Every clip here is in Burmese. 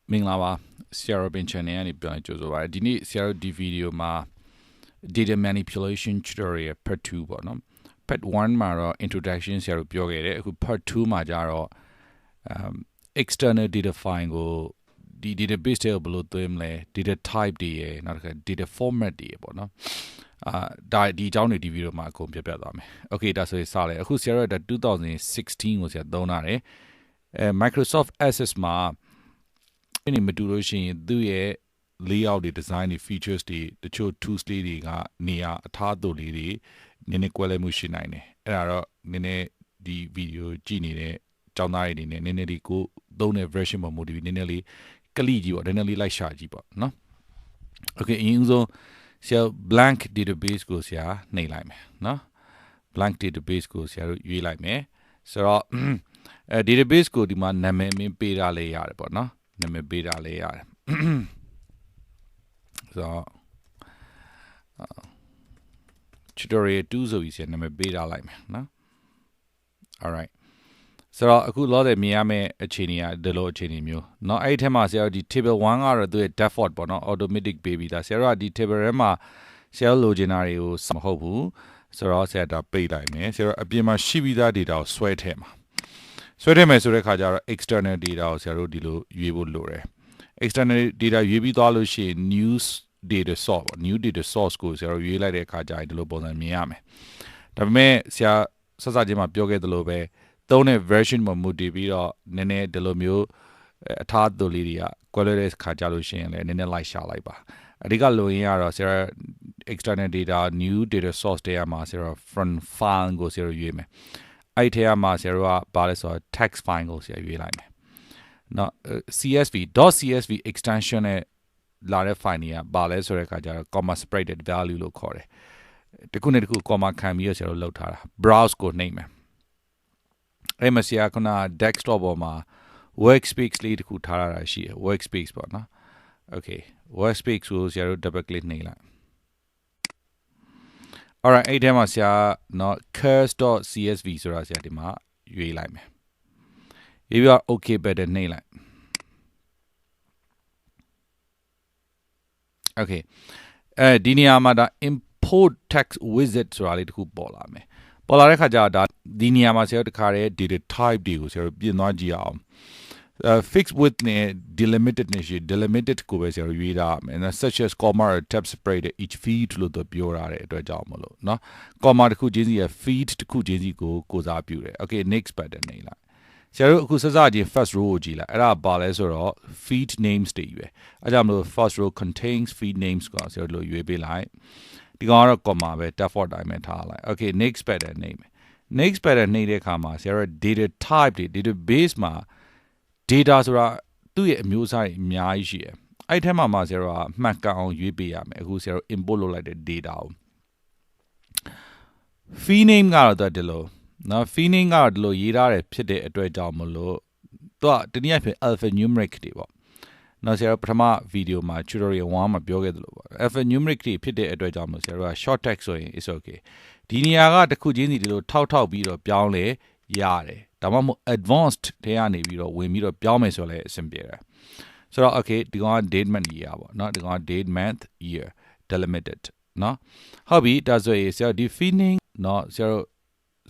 Minglava Sierra Benchani and Jozo. Dini Sierra di video ma data manipulation tutorial part 2 bonum. Part 1 maro introduction Sierra Biogere, who part 2 majaro external data file go the database table below them data type da not data format da bono. Di down the video ma koပြပြသွားမယ် Okay ဒါဆိုရင်စလိုက်အခုဆရာတို့က2016ကိုဆရာသုံးတာတယ်Microsoft Access မှာဒီမတူလို့ရှိရင်သူ့ရဲ့ layout တွေ design တွေ features တွေတချို့ tools လေးတွေကနေရာအထားသို့လေးတွေနည်းနည်းကွဲလွဲမှုရှိနိုင်တယ်အဲ့ဒါတော့နည်းနည်းဒီ video ကြည့်နေတဲ့ကျောင်းသားတွေအနေနဲ့နည်းနည်းလေးကိုသုံးတဲ့ version မှာ motivate နည်းနည်းလေးကလိကြည့်ပေါ့နည်းနည်းလေးလိုက်ရှာကြည့်ပေါ့နော် Okay အရင်ဆုံး So blank database ကိုဆရာနှိပ်လိုက်မယ်နော် blank database ကိုဆရာတို့ရွေးလိုက်မယ်ဆိုတော့database ကိုဒီမှာနာမည်မင်းပေးထားလဲရတယ်ပေါ့နော်နာမည်ပေးထားလဲရတယ်ဆိုတော့ tutorial 2ဆိုပြီးဆရာနာမည်ပေးထားလိုက်မယ်နော် alright ဆိုတော့အခုလောတဲ့မြင်ရမယ့်အခြေအနေကဒီလိုအခြေအနေမျိုးเนาะအဲ့ဒီထဲမှာဆရာတို့ဒီ table 1ကတော့သူရဲ့ default ပေါ့နော် automatic ပေးပြီးသားဆရာတို့ကဒီ table ထဲမှာဆရာတို့လိုချင်တာတွေကိုမဟုတ်ဘူးဆိုတော့ဆရာတို့ပိတ်လိုက်မယ်ဆရာတို့အပြင်မှာရှိပြီးသား data ကိုဆွဲထည့်မှာဆွဲထည့်မယ်ဆိုတဲ့ခါကျတော့ external data ကိုဆရာတို့ဒီလိုရွေးဖို့လိုတယ် external data ရွေးပြီးသွားလို့ရှိရင် news data source new data source ကိုဆရာတို့ရွေးလိုက်တဲ့ခါကျရင်ဒီလိုပုံစံမြင်ရမယ်ဒါပေမဲ့ဆရာစစချင်းမှာပြောခဲ့သလိုပဲသုံးတဲ့ version မှာမူတည်ပြီးတော့နည်းနည်းဒီလိုမျိုးအထားသူလေးတွေကကွဲလွဲတဲ့ခါကြလို့ရှိရင်လည်းနည်းနည်းလိုက်ရှာလိုက်ပါအဓိကလိုရင်းကတော့ဆရာ external data new data source တွေကမှာဆရာ from file ကိုဆရာရွေးမယ်အဲ့ထဲမှာဆရာကဘာလဲဆိုတော့ text file ကိုဆရာရွေးလိုက်မယ်နော် csv extension နဲ့လာတဲ့ file တွေကဘာလဲဆိုတဲ့ခါကျတော့ comma separated value လို့ခေါ်တယ်တခုနဲ့တခု comma ခံပြီးတော့ဆရာတို့လောက်ထားတာ browse ကိုနှိပ်မယ်အဲ့မှာဆရာက desktop ပေါ်မှာ workspace လေးတခုထားရတာရှိတယ် workspace ပေါ့နော် okay workspace ကိုဆရာတို့ double click နှိပ်လိုက် alright အဲ့ထဲမှာဆရာနော် curse.csv ဆိုတာဆရာဒီမှာရွေးလိုက်မယ်ရွေးပြီးတော့ okay button နှိပ်လိုက် okay ဒီနေရာမှာဒါ import text wizard ဆိုတာလေးတခုပေါ်လာမယ်ပေါ်လာတဲ့ခါကျတော့ဒါဒီနေရာမှာဆရာတို့တခါတည်း data type တွေကိုဆရာတို့ပြင်သွားကြည့်အောင် fixed width နဲ့ delimited နဲ့ရှိ delimited ကိုပဲဆရာတို့ရွေးထားမယ် such as comma or tab separated each feed လို့တော့ပြောထားတဲ့အတွက်ကြောင့်မလို့เนาะ comma တစ်ခုချင်းစီရဲ့ feed တစ်ခုချင်းစီကိုစားပြုတယ် okay next button နှိပ်လိုက်ဆရာတို့အခုစစချင်း first row ကိုကြည့်လိုက်အဲ့ဒါဘာလဲဆိုတော့ feed names တွေပဲအဲ့ကြောင့်မလို့ first row contains feed names ကိုဆရာတို့ရွေးပေးလိုက်ဒီကောင်ကတော့ comma ပဲ default တိုင်းပဲထားလိုက် okay next button name next button နှိပ်တဲ့အခါမှာဆရာတို့ data type တွေ database မှာ data ဆိုတာသူ့ရဲ့အမျိုးအစားတွေအများကြီးရှိတယ်အဲ့ထဲမှာဆရာတို့ကမှတ်ကန်အောင်ရွေးပေးရမယ်အခုဆရာတို့ import လုပ်လိုက်တဲ့ data ကို fee name ကတော့ဒီလိုနော် fee name ကတော့ဒီလိုရေးထားတယ်ဖြစ်တဲ့အတွက်ကြောင့်မလို့သူကတနည်းအားဖြင့် alphanumeric တွေပေါ့နော်ဆရာတို့ပထမ video မှာ tutorial 1မှာပြောခဲ့သလိုပေါ့ alphanumeric တွေဖြစ်တဲ့အတွက်ကြောင့်မလို့ဆရာတို့က short text ဆိုရင် is okay ဒီနေရာကတစ်ခုချင်းစီဒီလိုထောက်ပြီးတော့ပြောင်းလဲရတယ်ဒါမှမဟုတ် advanced ထဲကနေပြီးတော့ဝင်ပြီးတော့ပြောင်းမယ်ဆိုလဲအဆင်ပြေတယ်ဆိုတော့ okay ဒီကောင်က date month year ပေါ့เนาะဒီကောင်က date month year delimited เนาะဟုတ်ပြီဒါဆိုရင်ဆရာဒီ feeling เนาะဆရာတို့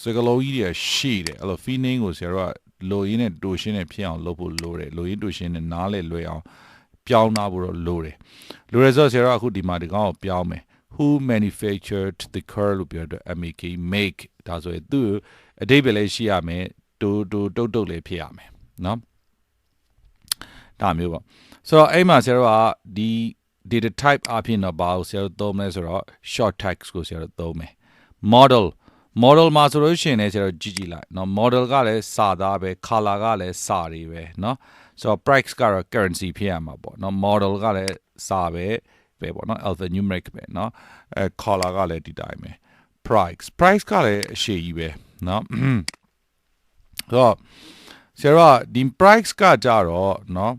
စကလုံးကြီးတွေရှိတယ်အဲ့လို feeling ကိုဆရာတို့ကလိုရင်းနဲ့တူရှင်းနဲ့ဖြစ်အောင်လုပ်ဖို့လိုတယ်လိုရင်းတူရှင်းနဲ့နားလဲလွယ်အောင်ပြောင်းနာဖို့တော့လိုတယ်လိုရဆိုဆရာတို့အခုဒီမှာဒီကောင်ကိုပြောင်းမယ်who manufactured the car လို့ပြောတော့ make ဒါဆိုရင်သူအဓိပ္ပာယ်လေးရှိရမယ်တုတ်လေးဖြစ်ရမယ်เนาะဒါမျိုးပေါ့ဆိုတော့အဲ့မှာဆရာတို့ကဒီ data type အဖြစ်တော့ဘာလို့ဆရာတို့သုံးမလဲဆိုတော့ short text ကိုဆရာတို့သုံးမယ် model မှာဆိုလို့ရှိရင်လည်းဆရာတို့ကြည့်လိုက်เนาะ model ကလည်းစာသားပဲ color ကလည်းစာတွေပဲเนาะဆိုတော့ price ကတော့ currency ဖြစ်ရမှာပေါ့เนาะ model ကလည်းစာပဲပေါ့နော် alphanumeric ပဲเนาะcolor ကလည်းဒီတိုင်းပဲ price ကလည်းအရှိကြီးပဲเนาะဆိုတော့ဆရာတို့ဒီ price ကကြတော့เนาะ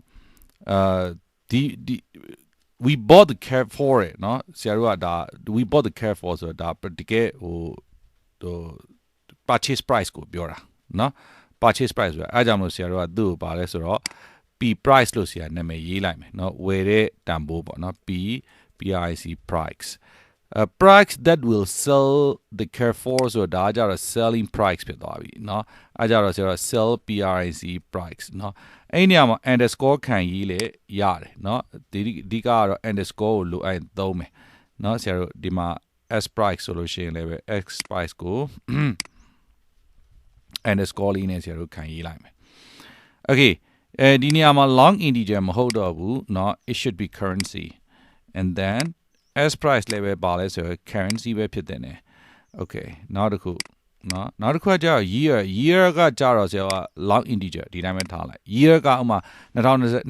ဒီ we bought the car for it เนาะဆရာတို့ကဒါ we bought the car for ဆိုတာဒါတကယ်ဟို purchase price ကိုပြောတာเนาะ purchase price ဆိုတာအဲကြောင့်မလို့ဆရာတို့ကသူ့ကိုပါလဲဆိုတော့ P price လို့ဆရာနာမည်ရေးလိုက်မယ်เนาะဝယ်တဲ့တန်ဖိုးပေါ့เนาะ price price that will sell the car for ဆိုတာကြတော့ selling price ဖြစ်သွားပြီเนาะအဲကြတော့ဆရာ sell price เนาะအဲ့နေရာမှာ underscore ခံရေးလေရတယ်เนาะဒီအဓိကကတော့ underscore ကိုလိုအပ်ရင်သုံးမယ်เนาะဆရာတို့ဒီမှာ s price ဆိုလို့ရှိရင်လည်းပဲ x price ကို underscore လေးနဲ့ဆရာတို့ခံရေးလိုက်မယ် okay ဒီနေရာမှာ long integer မဟုတ်တော့ဘူးเนาะ it should be currency and then s price လည်းပဲပါလဲဆိုတော့ currency ပဲဖြစ်တဲ့ね okay နောက်တစ်ခုเนาะနောက်တစ်ခုကကြာ year ကကြာတော့ဆရာက long integer ဒီတိုင်းပဲထားလိုက် year ကဥမာ2021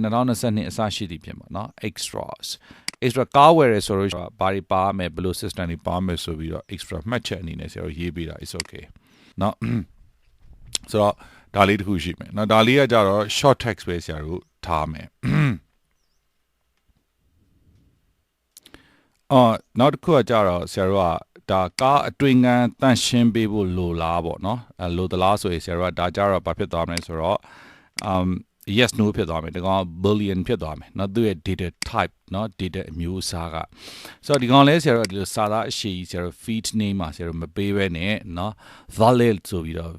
2022အစရှိသည်ဖြစ်မှာเนาะ extra ကားဝယ်ရဆိုတော့ဘာတွေပါမယ်ဘယ်လို system တွေပါမယ်ဆိုပြီးတော့ extra မှတ်ချက်အနေနဲ့ဆရာတို့ရေးပေးတာ is okay เนาะဆိုတော့ဒါလေးတစ်ခုရှိမယ်เนาะဒါလေးကကြာတော့ short text ပဲဆရာတို့ထားမယ်နောက်တစ်ခုကကြာတော့ဆရာတို့ကဒါကားအတွင်းကန်းတန့်ရှင်းပေးဖို့လိုလားပေါ့เนาะလိုသလားဆိုရင်ဆရာတို့ကဒါကြာတော့ဘာဖြစ်သွားမလဲဆိုတော့yes no ဖြစ်သွားမယ်ဒီကောင် boolean ဖြစ်သွားမယ်เนาะသူရဲ့ data type เนาะ data အမျိုးအစားကဆိုတော့ဒီကောင်လဲဆရာတို့ဒီလိုစာသားအရှိကြီးဆရာတို့ feed name မှာဆရာတို့မပေးဘဲနဲ့เนาะ valid ဆိုပြီးတော့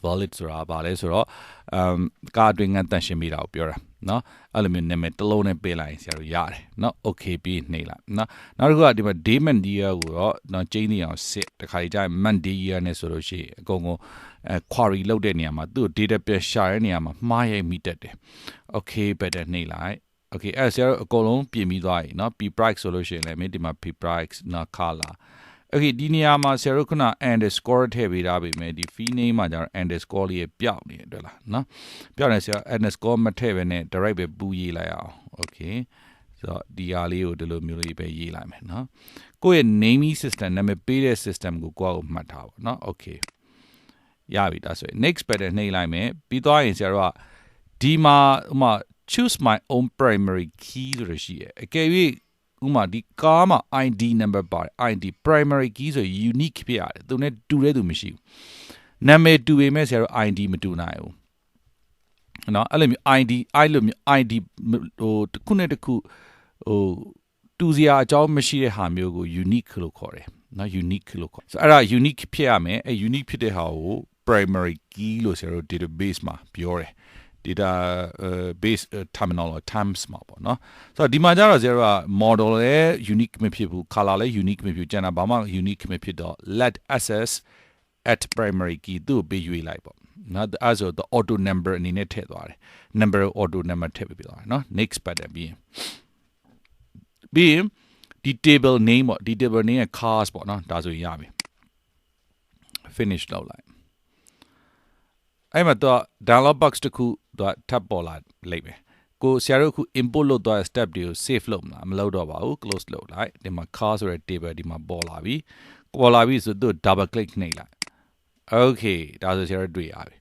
valid ဆိုတာပါလဲဆိုတော့ကားအတွင်းကန်းတန့်ရှင်းပေးတာကိုပြောတာเนาะအဲ့လိုမျိုးနာမည်တစ်လုံးနဲ့ပေးလိုက်ရင်ဆရာတို့ရတယ်เนาะ okay ပြီးနှိပ်လိုက်เนาะနောက်တစ်ခုကဒီမှာ day month year ကိုတော့เนาะကျင်းနေအောင်စစ်တခါကြီးကျရင် month day year နဲ့ဆိုလို့ရှိရင်အကုန်ကုန်query လုပ်တဲ့နေရာမှာသူ့ data ပြန်ရှာတဲ့နေရာမှာမှားရိုက်မိတတ်တယ် okay better နှိပ်လိုက် okay အဲ့ဆရာတို့အကုန်လုံးပြင်ပြီးသွားပြီเนาะ p price ဆိုလို့ရှိရင်လည်းမင်းဒီမှာ p price เนาะ color okay ဒီနေရာမှာဆရာတို့ခုန underscore ထည့်ပေးထားပြီမယ်ဒီ fee name မှာကျတော့ underscore လေးပျောက်နေတယ်တွေ့လားเนาะပျောက်နေဆရာ underscore မထည့်ဘဲနဲ့ direct ပဲပူးရေးလိုက်အောင် okay ဆိုတော့ဒီဟာလေးကိုဒီလိုမျိုးလေးပဲရေးလိုက်မယ်เนาะကိုယ့်ရဲ့ naming system နာမည်ပေးတဲ့ system ကိုကိုယ့်ကိုမှတ်ထားပါเนาะ okay ရပြီဒါဆိုရင် next button နှိပ်လိုက်မယ်ပြီးသွားရင်ဆရာတို့ကဒီမှာ choose my own primary key ဆိုလို့ရှိရအကယ်၍ဥမာဒီကားမှာ ID number ပါတယ် ID primary key ဆို unique ဖြစ်ရတယ်သူနဲ့တူတဲ့သူမရှိဘူးနာမည်တူပေမဲ့ဆရာတို့ ID မတူနိုင်ဘူးเนาะအဲ့လိုမျိုး ID ဟိုတစ်ခုနဲ့တစ်ခုဟိုတူစရာအကြောင်းမရှိတဲ့ဟာမျိုးကို unique လို့ခေါ်တယ်เนาะ unique လို့ခေါ်ဆိုအဲ့ဒါ unique ဖြစ်ရမယ်အဲ့ unique ဖြစ်တဲ့ဟာကို primary key လို့ဆရာတို့ database မှာပြောတယ်data base terminology terms မှာပေါ့เนาะဆိုတော့ဒီမှာကျတော့ဆရာတို့က model လည်း unique မဖြစ်ဘူး color လည်း unique မဖြစ်ကျန်တာဘာမှ unique မဖြစ်တော့ let access at primary key သူ့ကိုပေးရွေးလိုက်ပေါ့เนาะအဲဆိုတော့ auto number အနေနဲ့ထည့်သွားတယ် number auto number ထည့်ပေးသွားတယ်เนาะ next button ပြီးရင်ဒီ table name ပေါ့ဒီ table name ရဲ့ cars ပေါ့เนาะဒါဆိုရင်ရပြီ finish လုပ်လိုက်အဲ့မှာတော့ dialog box တစ်ခုတော့ tab ပေါ်လာလိုက်မယ်ကိုဆရာတို့အခု import လုပ်သွားတဲ့ step တွေကို save လုပ်မလားမလုပ်တော့ပါဘူး close လုပ်လိုက်ဒီမှာ car ဆိုတဲ့ table ဒီမှာပေါ်လာပြီဆိုတော့ double click နှိပ်လိုက် okay ဒါဆိုဆရာတို့တွေ့ရပြီ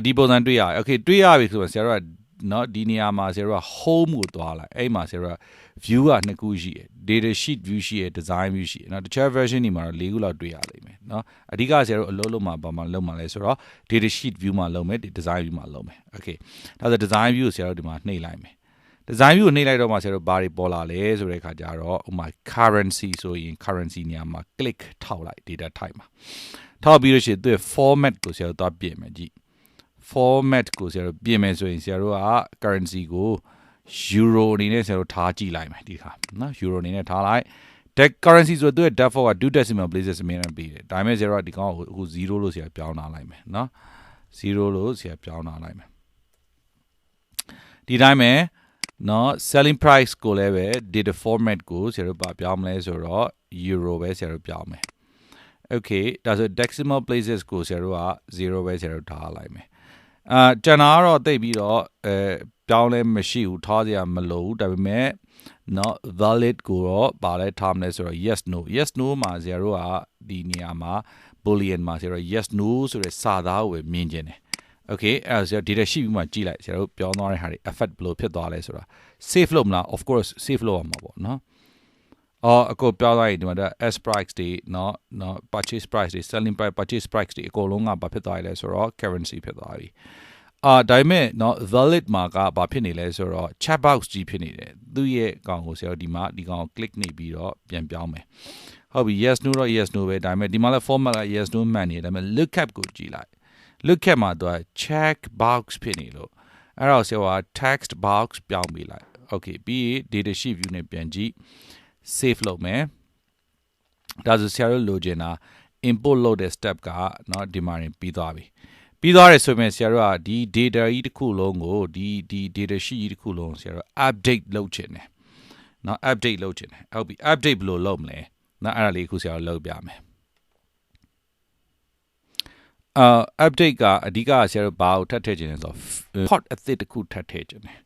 ဒီပုံစံတွေ့ရ okay တွေ့ရပြီဆိုတော့ဆရာတို့ကเนาะဒီနေရာမှာဆရာတို့က home ကိုသွားလိုက်အဲ့မှာဆရာတို့က view ကနှစ်ခုရှိတယ် data sheet view ရှိတယ် design view ရှိတယ်เนาะတခြား version တွေမှာတော့၄ခုလောက်တွေ့ရလိမ့်မယ်เนาะအဓိကဆရာတို့အလုပ်လုပ်မှာဘာမှလုပ်မှာလဲဆိုတော့ data sheet view မှာလုပ်မယ် design view မှာလုပ်မယ် okay ဒါဆို design view ကိုဆရာတို့ဒီမှာနှိပ်လိုက်မယ် design view ကိုနှိပ်လိုက်တော့မှဆရာတို့ဘာတွေပေါ်လာလဲဆိုတဲ့အခါကျတော့ဥပမာ currency ဆိုရင် currency နေရာမှာ click ထောက်လိုက် data type မှာထောက်ပြီးလို့ရှိရင်သူ့ format ကိုဆရာတို့သွားပြင်မယ်ကြည့် format ကိုဆရာတို့ပြင်မယ်ဆိုရင်ဆရာတို့က currency ကို euro အနေနဲ့ဆရာတို့ထားကြည့်လိုက်မယ်ဒီခါနော် euro အနေနဲ့ထားလိုက် currency ဆိုတော့သူ့ရဲ့ default က 2 decimal places အမြဲတမ်းပေးတယ်ဒါပေမဲ့ဆရာတို့ကဒီကောင်ကိုအခု0လို့ဆရာပြောင်းလာလိုက်မယ်နော်0လို့ဆရာပြောင်းလာလိုက်မယ်ဒီတိုင်းပဲနော် selling price ကိုလည်းပဲ data format ကိုဆရာတို့ပြောင်းမလဲဆိုတော့ euro ပဲဆရာတို့ပြောင်းမယ် okay ဒါဆို decimal places ကိုဆရာတို့က0ပဲဆရာတို့ထားလိုက်မယ်ကျန်တာကတော့သိပြီးတော့ပြောင်းလဲမရှိဘူးထားစရာမလိုဘူးဒါပေမဲ့နော် valid ကိုတော့ဗာလဲထားမလဲဆိုတော့ yes no မှာဆရာတို့ကဒီနေရာမှာ boolean မှာဆရာတို့ yes no ဆိုတဲ့စာသားကိုပဲမြင်ကျင်တယ် okay အဲ့ဒါဆရာ data sheet ပြီးမှကြည့်လိုက်ဆရာတို့ပြောင်းသွားတဲ့ဟာတွေ effect ဘယ်လိုဖြစ်သွားလဲဆိုတာ save လုပ်မလား of course save လုပ်ရမှာပေါ့နော်အခုပြောင်းသွားရင်ဒီမှာ S price တွေနော် purchase price တွေ selling price purchase price တွေအကုန်လုံးကဘာဖြစ်သွားလဲဆိုတော့ currency ဖြစ်သွားပြီ ဒါပေမဲ့เนาะ valid မှာကဘာဖြစ်နေလဲဆိုတော့ chat box ကြီးဖြစ်နေတယ်သူ့ရဲ့ကောင်ကိုဆရာတို့ဒီမှာဒီကောင်ကို click နေပြီးတော့ပြန်ပြောင်းမယ်ဟုတ်ပြီ yes no တော့ yes no ပဲဒါပေမဲ့ဒီမှာလဲ format က yes no မှန်နေတယ်ဒါပေမဲ့ look up ကိုကြည့်လိုက် look up မှာသူက check box ဖြစ်နေလို့အဲ့တော့ဆရာက text box ပြောင်းပေးလိုက် okay ပြီး data sheet view နဲ့ပြန်ကြည့် save လုပ်မယ်ဒါဆိုဆရာတို့လိုချင်တာ import လုပ်တဲ့ step ကเนาะဒီမှာပြီးသွားပြီပြီးသွားတယ်ဆိုရင်ဆရာတို့ကဒီ data ကြီးတစ်ခုလုံးကိုဒီ data sheet ကြီးတစ်ခုလုံးဆရာတို့ update လုပ်ချင်တယ်เนาะ update လုပ်ချင်တယ်ဟုတ်ပြီ update ဘယ်လိုလုပ်မလဲเนาะအဲ့ဒါလေးခုဆရာတို့လုပ်ပြမယ်update ကအဓိကဆရာတို့ဘာကိုထပ်ထည့်ချင်လဲဆိုတော့ record အသစ်တစ်ခုထပ်ထည့်ချင်တယ်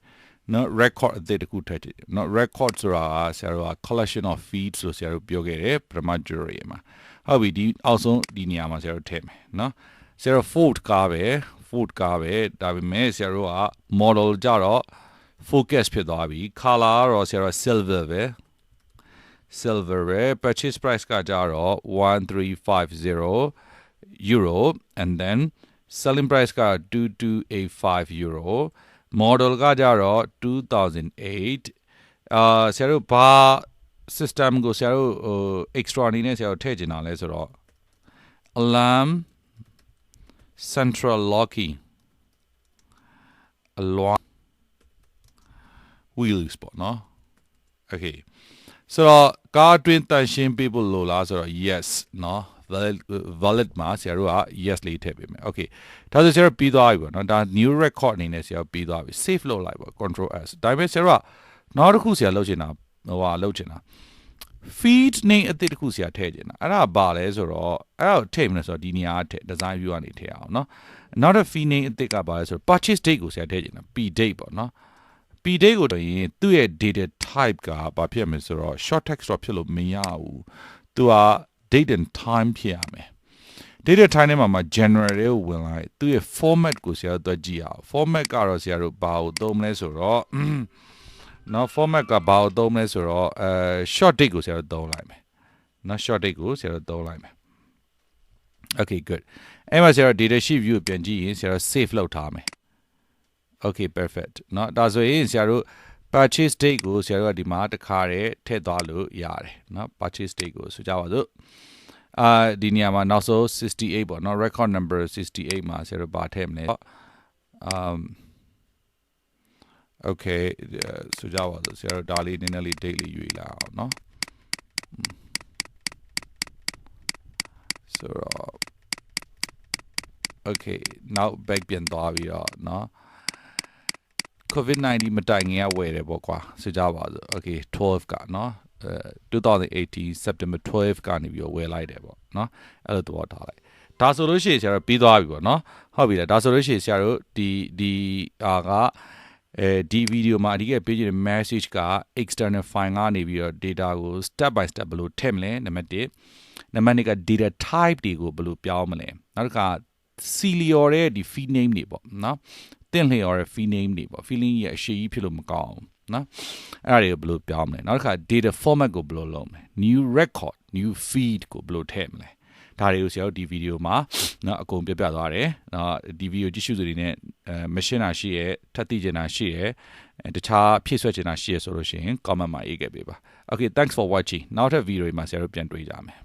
เนาะ record အသစ်တစ်ခုထည့်ချင်တယ်เนาะ record ဆိုတာဆရာတို့က collection of feeds လို့ဆရာတို့ပြောခဲ့တယ်ပထမ jury မှာဟုတ်ပြီဒီအောက်ဆုံးဒီနေရာမှာဆရာတို့ထည့်မယ်เนาะဆရာတို့ fold ကားပဲဒါပေမဲ့ဆရာတို့က model ကြတော့ focus ဖြစ်သွားပြီ color ကတော့ဆရာတို့ silver ပဲ purchase price ကကြတော့1350 euro and then selling price က2285 euro model ကကြတော့2008ဆရာတို့ဘာ system ကိုဆရာတို့extra အနေနဲ့ဆရာတို့ထည့်ချင်တာလဲဆိုတော့ alarm central locking alarm wheels ပေါ့နော် okay ဆိုတော့ကားအတွင်းတန်ရှင်းပေးဖို့လိုလားဆိုတော့ yes နော် valid မှာဆရာတို့က yes လေးထည့်ပေးမယ် okay ဒါဆိုဆရာတို့ပြီးသွားပြီပေါ့နော်ဒါ new record အနေနဲ့ဆရာတို့ပြီးသွားပြီ save လုပ်လိုက်ပေါ့ control s ဒါပေမဲ့ဆရာတို့ကနောက်တစ်ခုဆရာလုပ်ချင်တာလုပ်ချင်တာ feed name အသစ်တစ်ခုဆရာထည့်ချင်တာအဲ့ဒါဘာလဲဆိုတော့အဲ့ဒါထည့်မလဲဆိုတော့ဒီနေရာကထည့် design view ကနေထည့်အောင်နော်နောက်တစ် feed name အသစ်ကဘာလဲဆိုတော့ purchase date ကိုဆရာထည့်ချင်တာ p date ပေါ့နော် p date ကိုတော့ရင်သူ့ရဲ့ data type ကဘာဖြစ်မလဲဆိုတော့ short text တော့ဖြစ်လို့မရဘူးသူက date and time ဖြစ်ရမယ် data time ထဲမှာ general ကိုဝင်လိုက်သူ့ရဲ့ format ကိုဆရာတို့ကြည့်အောင် format ကတော့ဆရာတို့ဘာကိုသုံးမလဲဆိုတော့နော် format ကဘာကိုသုံးမလဲဆိုတော့ short date ကိုဆရာတို့သုံးလိုက်မယ်နော် short date ကိုဆရာတို့သုံးလိုက်မယ် okay good အဲ့မှာဆရာတို့ data sheet view ပြန်ကြည့်ရင်ဆရာတို့ save လုပ်ထားမယ် okay perfect နော်ဒါဆိုရင်ဆရာတို့ purchase date ကိုဆရာတို့ကဒီမှာတစ်ခါတည်းထည့်သွားလို့ရတယ်နော် purchase date ကိုဆိုကြပါစို့ဒီနေရာမှာနောက်ဆုံး68ပေါ့နော် record number 68မှာဆရာတို့ဘာထည့်မလဲokay ဆိုကြပါစို့ဆရာတို့ဒါလေးနည်းနည်းလေး date လေးယူလာအောင်နော်ဆိုတော့ okay now back ပြန်သွားပြီးတော့နော် COVID-19 မတိုင်ခင်ကဝယ်တယ်ပေါ့ကွာဆိုကြပါစို့ okay 12ကနော်2018 September 12ကနေပြီးတော့ဝယ်လိုက်တယ်ပေါ့နော်အဲ့လိုတော့ထားလိုက်ဒါဆိုလို့ရှိရင်ဆရာတို့ပြီးသွားပြီပေါ့နော်ဟုတ်ပြီလားဒါဆိုလို့ရှိရင်ဆရာတို့ဒီဒီဗီဒီယိုမှာအဓိကပေးချင်တဲ့ message က external file ကနေပြီးတော့ data ကို step by step ဘယ်လိုထည့်မလဲနံပါတ်1နံပါတ်2က data type တွေကိုဘယ်လိုပြောင်းမလဲနောက်တစ်ခါ Celio ရဲ့ဒီ feed name တွေပေါ့နော်တင်လျော်တဲ့ feed name တွေပေါ့ feeling ရဲ့အရှိကြီးဖြစ်လို့မကောင်းဘူးနော်အဲ့ဒါတွေကိုဘယ်လိုပြောင်းမလဲနောက်တစ်ခါ data format ကိုဘယ်လိုလုပ်မလဲ new record new feed ကိုဘယ်လိုထည့်မလဲဒါတွေကိုဆရာတို့ဒီဗီဒီယိုမှာနော်အကုန်ပြသွားတယ်နော်ဒီဗီဒီယိုကြည့်ရှုသူတွေနဲ့မရှင်းတာရှိရဲထပ်သိချင်တာရှိရဲတခြားဖြည့်ဆွက်ချင်တာရှိရဲဆိုလို့ရှိရင် comment မှာရေးခဲ့ပေးပါ okay thanks for watching နောက်ထပ်ဗီဒီယိုမှာဆရာတို့ပြန်တွေ့ကြမယ်